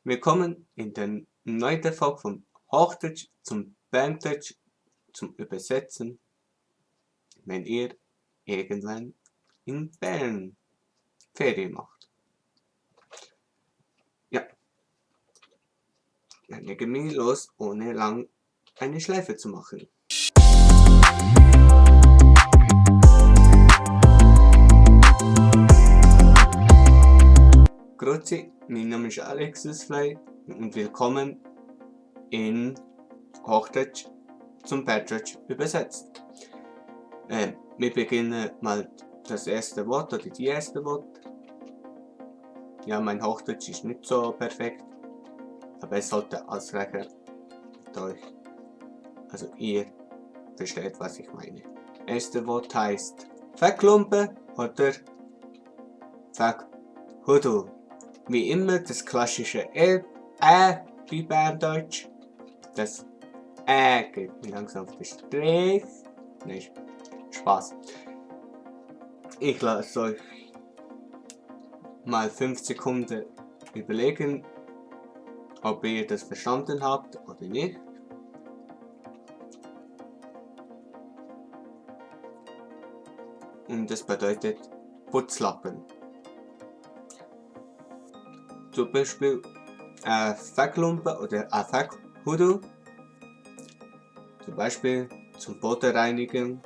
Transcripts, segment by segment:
Willkommen in der neunten Folge von Hochdeutsch zum Berndeutsch zum Übersetzen, wenn ihr irgendwann in Bern Ferien macht. Ja, dann legen wir los, ohne lang eine Schleife zu machen. Grüezi, mein Name ist Alexis Fley und willkommen in Hochdeutsch zum Berndeutsch übersetzt. Wir beginnen mal das erste Wort oder die erste Wort. Ja, mein Hochdeutsch ist nicht so perfekt, aber es sollte ausreichen, also ihr versteht, was ich meine. Erste Wort heißt Verklumpen oder Verhudel. Wie immer das klassische wie Berndeutsch. Das geht mir langsam auf den Strich. Nein, Spaß. Ich lasse euch mal 5 Sekunden überlegen, ob ihr das verstanden habt oder nicht. Und das bedeutet Putzlappen. Zum Beispiel Verklumpen oder Verhudel. Zum Beispiel zum Boden reinigen.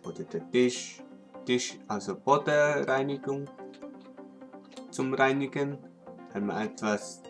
Oder der Tisch, also Bodenreinigung zum Reinigen. Wenn man etwas,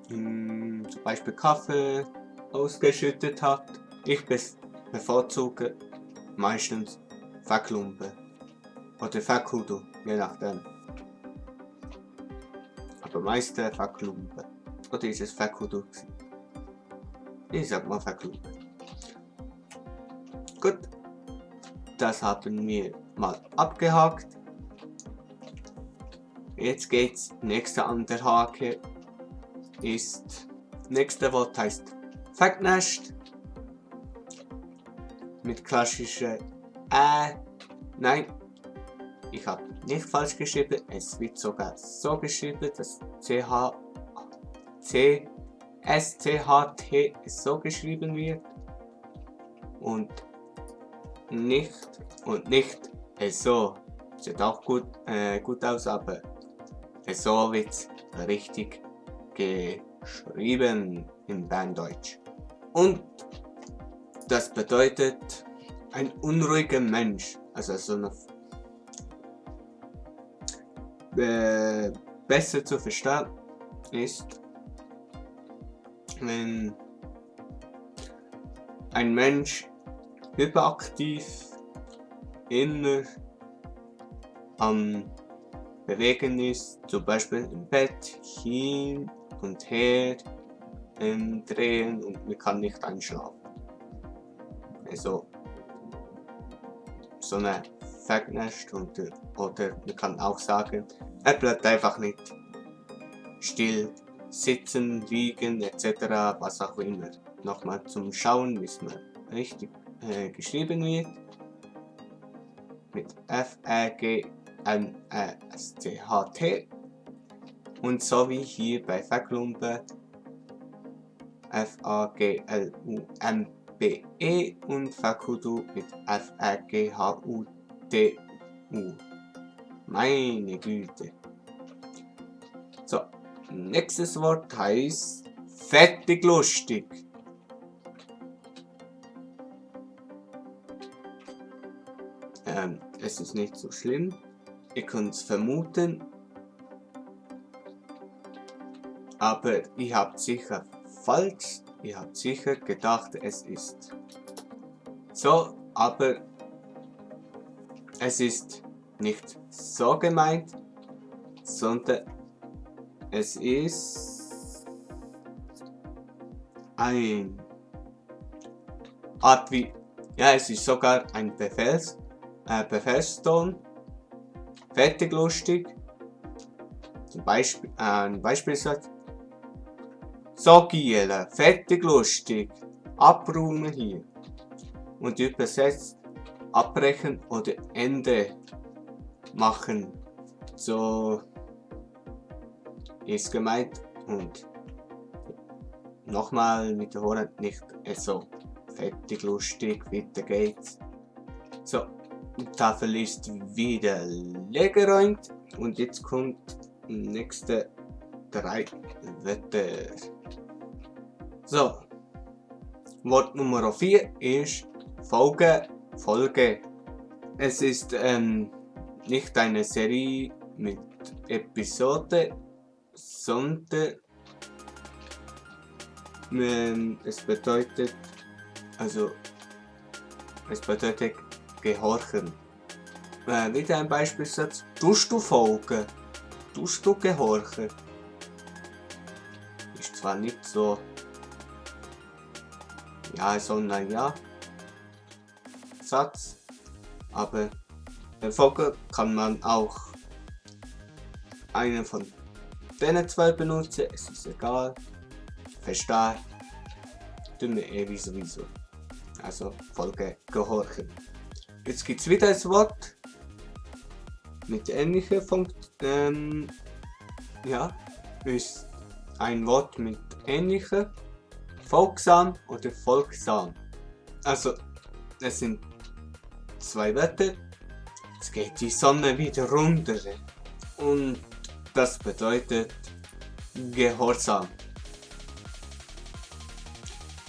zum Beispiel Kaffee ausgeschüttet hat. Ich bevorzuge meistens Verklumpen oder Verhudel, je nachdem. Aber meistens Verklumpen. Oder ist es Verhudel gewesen? Ich sag mal Verklumpen. Gut, das haben wir mal abgehakt. Jetzt geht's. Nächster an der Hake ist. Nächste Wort heißt Verknascht. Mit klassischer nein, ich habe nicht falsch geschrieben. Es wird sogar so geschrieben, dass SCHT so geschrieben wird. Und nicht so. Sieht auch gut aus, aber so wird richtig geschrieben im Berndeutsch. Und das bedeutet ein unruhiger Mensch. Also so eine besser zu verstehen ist, wenn ein Mensch hyperaktiv immer am Bewegen ist, zum Beispiel im Bett hin und her drehen und man kann nicht einschlafen. Also so eine Verknascht oder man kann auch sagen, er bleibt einfach nicht still sitzen, liegen etc. was auch immer. Nochmal zum Schauen, wie es mal richtig geschrieben wird. Mit F-E-G-N-E-S-C-H-T und so wie hier bei Verklumpen F-A-G-L-U-M-B-E und Verhudel mit F-E-G-H-U-D-U. Meine Güte. So, nächstes Wort heißt fettig lustig. Es ist nicht so schlimm. Ihr könnt es vermuten. Aber ihr habt sicher falsch. Ihr habt sicher gedacht, es ist so. Aber es ist nicht so gemeint, sondern es ist ein Art wie, ja, es ist sogar ein Befehlston. Fertig lustig. Zum Beispiel, ein Beispielsatz. So Giele, fertig lustig. Abräumen hier. Und übersetzt abbrechen oder Ende machen. So ist gemeint und nochmal wiederholen, nicht so fettig lustig, weiter geht's. So, die Tafel ist wieder leergeräumt und jetzt kommt nächste 3 Wörter. So, Wort Nummer 4 ist Folge. Es ist nicht eine Serie mit Episode, sondern es bedeutet gehorchen. Wieder ein Beispielsatz. Tust du folgen? Tust du gehorchen? Ist zwar nicht so ja, sondern ja Satz, aber folgen kann man auch einen von den 2 benutzen. Es ist egal. Verstehe. Tun wir wie sowieso. Also Folge gehorchen. Jetzt gibt es wieder ein Wort mit ähnlicher Funktion. Ja, ist ein Wort mit ähnlicher. Folgsam oder folgsam. Also, es sind 2 Wörter. Jetzt geht die Sonne wieder runter. Und das bedeutet Gehorsam.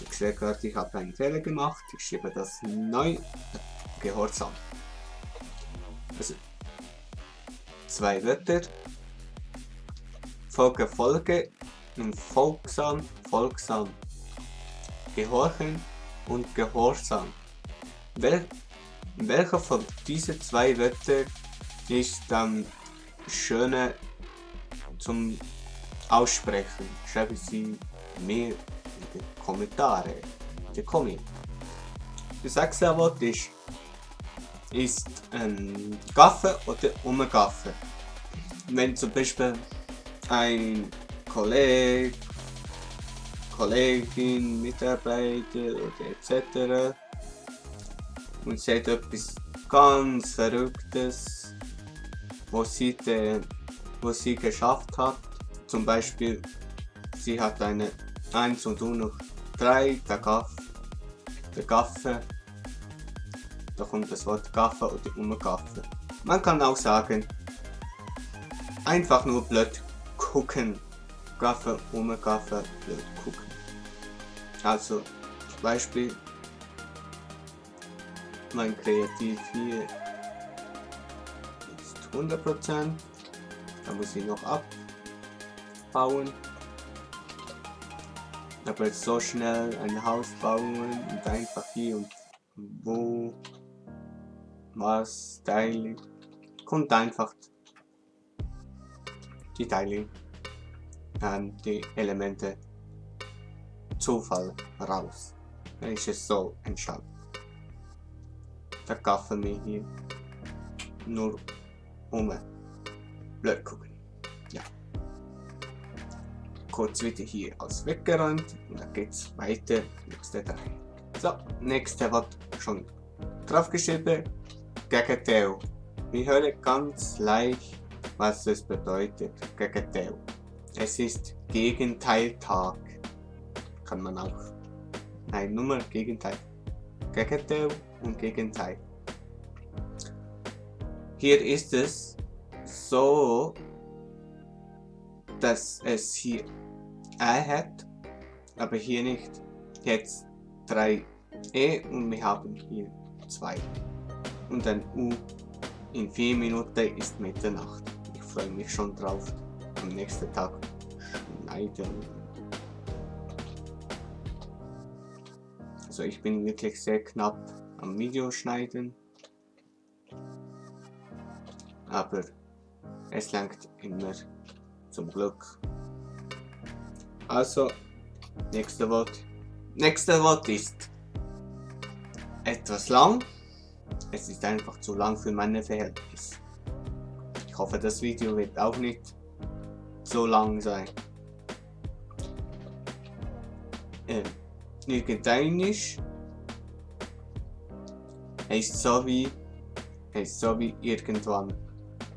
Ich sehe gerade, ich habe einen Fehler gemacht. Ich schreibe das neu. Gehorsam. Also 2 Wörter. Folge und folgsam. Gehorchen und Gehorsam. Welcher von diesen 2 Wörtern ist am schöner zum Aussprechen? Schreiben Sie mir in die Kommentare. Das 6. Wort ist Gaffe oder umgaffe. Wenn zum Beispiel ein Kollegin, Mitarbeiter oder etc. und sie hat etwas ganz Verrücktes, was sie geschafft hat. Zum Beispiel, sie hat eine 1 und du noch 3, der Gaffe. Da kommt das Wort Gaffe oder umgaffe. Man kann auch sagen, einfach nur blöd gucken. Gaffe, umgaffe, blöd gucken. Also, Beispiel, mein Kreativ hier ist 100%. Da muss ich noch abbauen. Aber jetzt so schnell ein Haus bauen und einfach hier und wo was Teile kommt einfach die Teile die Elemente Zufall raus. Dann ist es so entstanden. Da gaffen wir hier nur blöd gucken. Ja. Kurz wieder hier alles weggeräumt und dann geht's weiter. Nächste 3. So, nächste Wort schon draufgeschrieben. Gegenteil. Wir hören ganz leicht, was es bedeutet. Gegenteil. Es ist Gegenteiltag. Kann man auch. Nein, nur Gegenteil. Gegenteil und Gegenteil. Hier ist es so, dass es hier hat, aber hier nicht. Jetzt 3 und wir haben hier 2. Und ein U. In 4 Minuten ist Mitternacht. Ich freue mich schon drauf. Am nächsten Tag schneiden. Also ich bin wirklich sehr knapp am Videoschneiden. Aber es langt immer zum Glück. Also, nächste Wort. Nächste Wort ist etwas lang. Es ist einfach zu lang für meine Verhältnisse. Ich hoffe, das Video wird auch nicht so lang sein. Irgendeinisch heißt so wie irgendwann.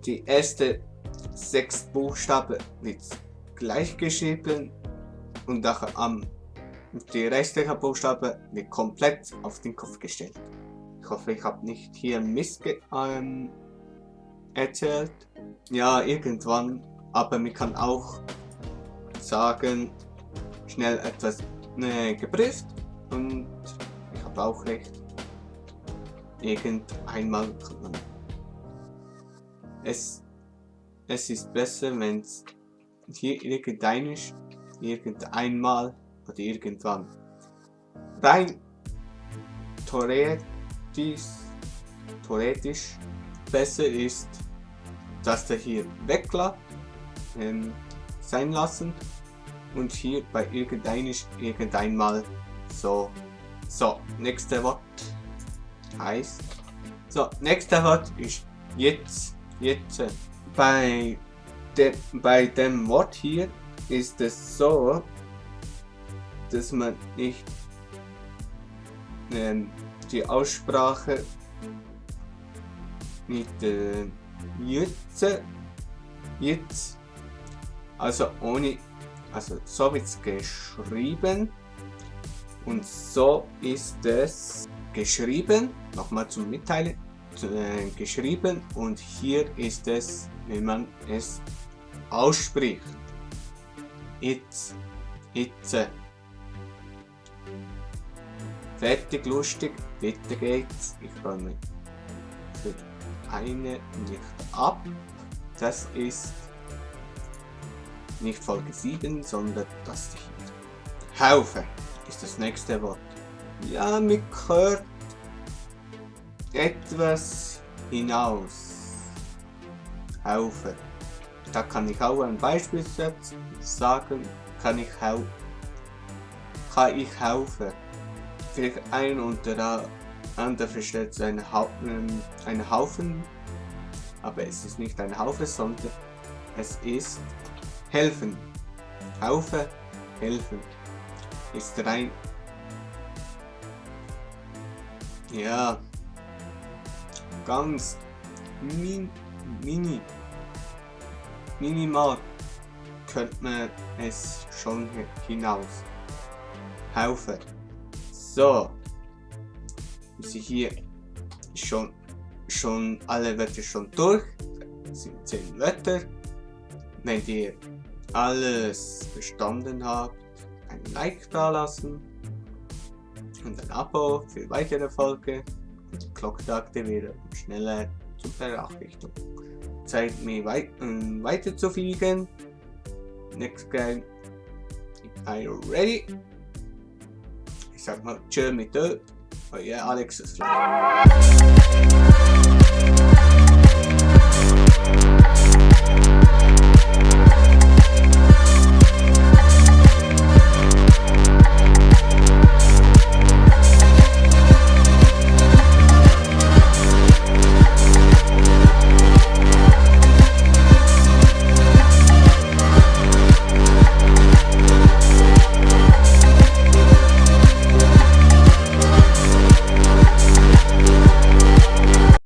Die ersten 6 Buchstaben wird gleich geschrieben und nachher die restlichen Buchstaben wird komplett auf den Kopf gestellt. Ich hoffe, ich habe nicht hier Mist erzählt. Ja, irgendwann, aber man kann auch sagen, schnell etwas geprüft und ich habe auch recht. Irgendeinmal kann man. Es ist besser, wenn es hier irgendeinmal oder irgendwann. Rein theoretisch besser ist, dass der hier weglässt, sein lassen und hier bei irgendeinmal so. So, nächste Wort heißt. So, nächste Wort ist jetzt. Bei dem Wort hier ist es so, dass man nicht die Aussprache mit jetzt, also so wird es geschrieben und so ist es geschrieben, nochmal zum Mitteilen, geschrieben und hier ist es, wie man es ausspricht. Itze. Fertig, lustig, weiter geht's. Ich räume für eine nicht ab. Das ist nicht Folge 7, sondern das hier. Haufe ist das nächste Wort. Ja, mir gehört etwas hinaus. Haufe. Da kann ich auch ein Beispielsatz sagen. Kann ich haufe. Vielleicht ein oder andere versteht es einen Haufen, aber es ist nicht ein Haufe, sondern es ist helfen. Haufe, helfen. Ist rein. Ja. Ganz minimal könnte man es schon hinaus. Haufe. So. Sie hier schon alle Wörter schon durch. Das sind 10 Wörter. Wenn ihr alles verstanden habt, ein Like da lassen und ein Abo für weitere Folgen und die Glocke aktivieren, um schneller zu Benachrichtigung. Zeit mir weiter zu fliegen. Next game. Are you ready? Ich sag mal tschö mit Ö. Euer Alexis Fly.